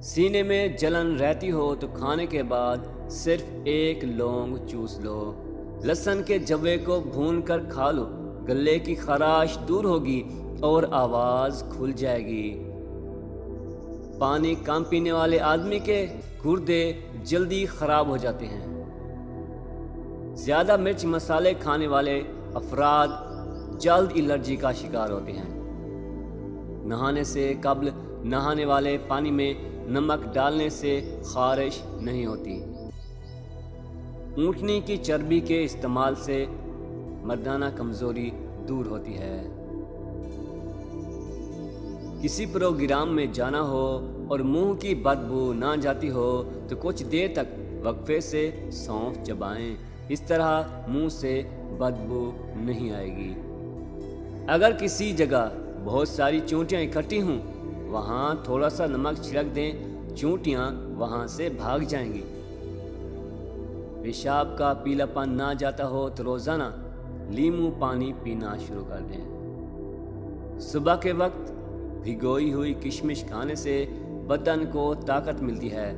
सीने में जलन रहती हो तो खाने के बाद सिर्फ एक लौंग चूस लो। लहसुन के जवे को भून कर खा लो, गले की खराश दूर होगी और आवाज़ खुल जाएगी। पानी कम पीने वाले आदमी के गुर्दे जल्दी खराब हो जाते हैं। ज़्यादा मिर्च मसाले खाने वाले अफराद जल्द एलर्जी का शिकार होते हैं। नहाने से कबल नहाने वाले पानी में नमक डालने से खारिश नहीं होती। ऊँटनी की चर्बी के इस्तेमाल से मर्दाना कमज़ोरी दूर होती है। किसी प्रोग्राम में जाना हो और मुंह की बदबू ना जाती हो तो कुछ देर तक वक्फे से सौंफ चबाएं। इस तरह मुंह से बदबू नहीं आएगी। अगर किसी जगह बहुत सारी चूंटियाँ इकट्ठी हों, वहाँ थोड़ा सा नमक छिड़क दें, चूंटियाँ वहाँ से भाग जाएंगी। पेशाब का पीलापन ना जाता हो तो रोज़ाना लीमू पानी पीना शुरू कर दें। सुबह के वक्त भिगोई हुई किशमिश खाने से बदन को ताकत मिलती है।